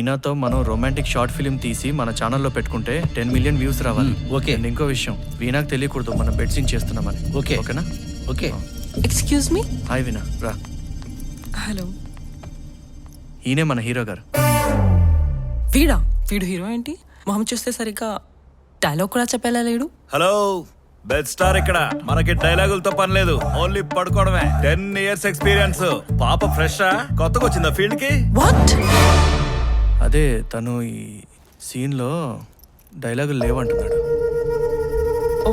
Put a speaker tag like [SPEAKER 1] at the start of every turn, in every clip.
[SPEAKER 1] వీణాతో మనం romantic short film తీసి మన ఛానల్లో పెట్టుకుంటే 10 మిలియన్ వ్యూస్ రావాలి.
[SPEAKER 2] ఓకే.
[SPEAKER 1] అండ్ ఇంకో విషయం, వీణాకి తెలియకూడదు మనం బెడ్ సీన్ చేస్తున్నామని.
[SPEAKER 2] ఓకే.
[SPEAKER 1] ఓకేనా?
[SPEAKER 2] ఓకే.
[SPEAKER 3] Excuse me.
[SPEAKER 1] హాయ్ వీణా, రా.
[SPEAKER 3] హలో.
[SPEAKER 1] ఈయనే మన హీరో గారు.
[SPEAKER 3] వీడు హీరో ఏంటి? మొహం చూస్తే సరిగ్గా డైలాగ్ కూడా చెప్పేలా లేడు.
[SPEAKER 4] హలో, బెడ్ స్టార్ ఇక్కడ. మనకి డైలాగులతో పని లేదు, ఓన్లీ పడుకోవడమే. 10 years experience. పాప ఫ్రెష్ కొత్తగా వచ్చిందా ఫీల్డ్ కి?
[SPEAKER 3] వాట్?
[SPEAKER 1] అదే తను ఈ సీన్లో డైలాగులు లేవంటున్నాడు.
[SPEAKER 3] ఓ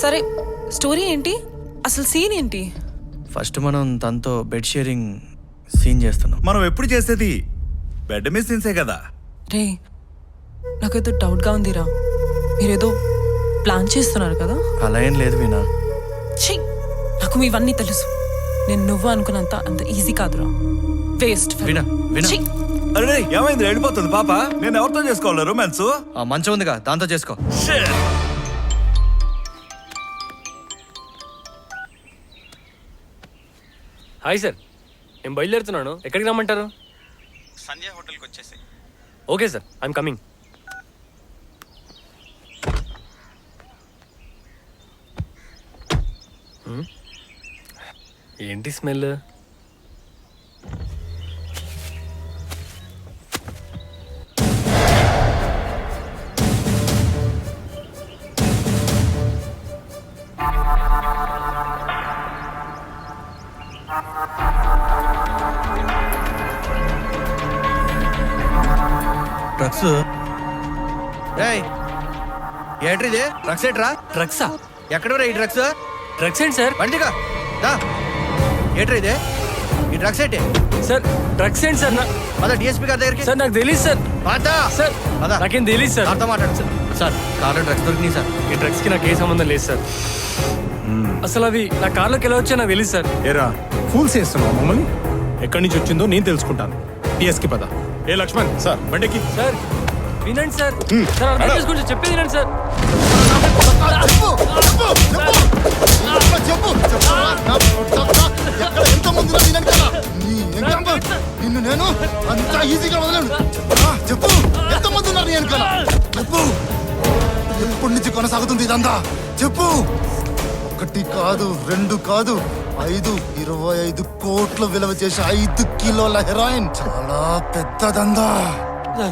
[SPEAKER 3] సరే, స్టోరీ ఏంటి? అసలు సీన్ ఏంటి?
[SPEAKER 1] ఫస్ట్ మనం తనతో బెడ్ షేరింగ్ సీన్ చేస్తున్నాం.
[SPEAKER 4] మనం ఎప్పుడు చేసేది బెడ్ మీద సీన్సే కదా.
[SPEAKER 3] రే, నాకేదో డౌట్గా ఉందిరా. మీరేదో ప్లాన్ చేస్తున్నారు కదా?
[SPEAKER 1] అలా ఏం లేదు వీణా.
[SPEAKER 3] ఛీ, నాకు ఇవన్నీ తెలుసు. నేను నువ్వు అనుకున్నంత అంత ఈజీ కాదురా. వేస్ట్.
[SPEAKER 1] వీణా, వీణా.
[SPEAKER 4] అరే ఏమైంది? వెళ్ళిపోతుంది పాప. నేను ఎవరితో చేసుకోవాలి రొమాన్స్?
[SPEAKER 1] ఆ మంచం ఉందిగా, దాంతో చేసుకో.
[SPEAKER 5] హాయ్ సార్, నేను బయలుదేరుతున్నాను. ఎక్కడికి రమ్మంటారు?
[SPEAKER 6] సంజయ్ హోటల్కి వచ్చేసి.
[SPEAKER 5] Okay sir, I'm coming. ఏంటి స్మెల్?
[SPEAKER 1] డ్రగ్స్. ఏంట్రీ ఇది? డ్రగ్స్ ఏంట్రా?
[SPEAKER 5] డ్రగ్సా?
[SPEAKER 1] ఎక్కడ ఈ డ్రగ్స్?
[SPEAKER 5] డ్రగ్స్ ఏంటి సార్?
[SPEAKER 1] బండిగా ఏంట్రా ఇదే? ఈ డ్రగ్స్ ఏంటి
[SPEAKER 5] సార్? డ్రగ్స్ ఏంటి సార్?
[SPEAKER 1] పద డిఎస్పీ గారి దగ్గరికి.
[SPEAKER 5] సార్ నాకు తెలియదు సార్. సార్ నాకేం తెలియదు సార్.
[SPEAKER 1] నాతో మాట్లాడు సార్. సార్ కార్లో డ్రగ్స్ దొరికినాయి సార్.
[SPEAKER 5] ఈ డ్రగ్స్కి నాకు ఏ సంబంధం లేదు సార్. అసలు అవి నా కార్లోకి ఎలా వచ్చా నాకు తెలియదు సార్.
[SPEAKER 7] ఏరా ఫూల్స్ చేస్తున్నావు మమ్మల్ని? ఎక్కడి నుంచి వచ్చిందో నేను తెలుసుకుంటాను. టీఎస్కి పద. ఏ లక్ష్మణ్ సార్, బండికి.
[SPEAKER 5] సార్ వినండి సార్. సార్ అర్థం చేసుకుంటే చెప్పేది వినండి సార్.
[SPEAKER 8] నిన్ను నేను అంత ఈజీగా వదలను. చెప్పు, ఎంతమంది ఉన్నారు నీ వెనకాల? చెప్పు, ఎప్పటి నుంచి కొనసాగుతుంది ఇదంతా? చెప్పు. 1 కాదు, 2 కాదు, 5, 25 కోట్ల విలువ చేసే 5 కిలోల హెరాయిన్. చాలా పెద్దదందా.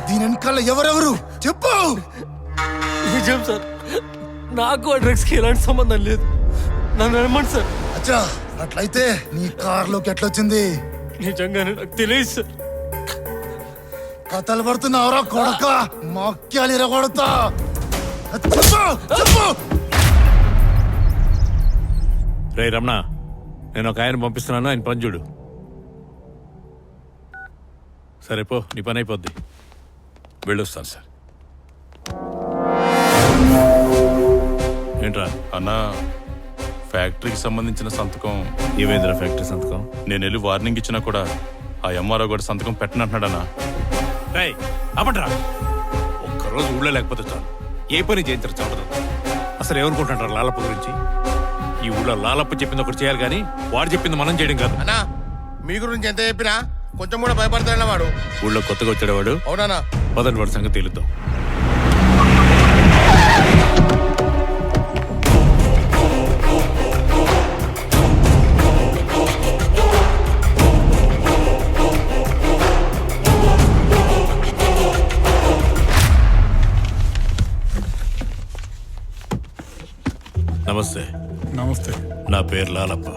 [SPEAKER 8] దీని వెనకాల ఎవరెవరు? చెప్పు.
[SPEAKER 5] నిజం సార్, నాకు ఆ డ్రగ్స్కి ఎలాంటి సంబంధం లేదు. నన్ను నమ్మండి సార్.
[SPEAKER 8] అచ్చా, అట్లయితే నీ కార్లోకి ఎట్లొచ్చింది?
[SPEAKER 5] నిజంగానే నాకు తెలియదు సార్.
[SPEAKER 8] కథలు పడుతున్నావురా కొడక, మక్యాలు ఇరగొడతా. చెప్పు, చెప్పు.
[SPEAKER 7] రే రమణ, నేను ఒక ఆయన పంపిస్తున్నాను, ఆయన పని చూడు. సరే పో, నీ పని అయిపోద్ది. వెళ్ళొస్తాను సార్. ఏంట్రా
[SPEAKER 9] అన్నా, ఫ్యాక్టరీకి సంబంధించిన సంతకం.
[SPEAKER 7] ఏమైందిరా ఫ్యాక్టరీ సంతకం?
[SPEAKER 9] నేను వెళ్ళి వార్నింగ్ ఇచ్చినా కూడా ఆ ఎంఆర్ఓ కూడా సంతకం పెట్టనంటున్నాడన్నా.
[SPEAKER 7] రేయ్ అప్పట్రా, ఒక్కరోజు ఊళ్ళో లేకపోతే చాలు ఏ పని చేయించరు చాలదు. అసలు ఏమనుకుంటారు లాలప్ప గురించి? ఈ ఊళ్ళో లాలప్ప చెప్పింది ఒకటి చేయాలి కానీ వాడు చెప్పింది మనం చేయడం కాదు.
[SPEAKER 8] అన్నా, మీ గురించి ఎంత చెప్పినా కొంచెం కూడా భయపడతాడన్న వాడు.
[SPEAKER 7] ఊళ్ళో కొత్తగా వచ్చాడు వాడు.
[SPEAKER 8] అవునా?
[SPEAKER 7] పదండి, వాడి సంగతి తేలుద్దాం. నమస్తే.
[SPEAKER 8] నమస్తే.
[SPEAKER 7] నా పేరు లాలప్ప.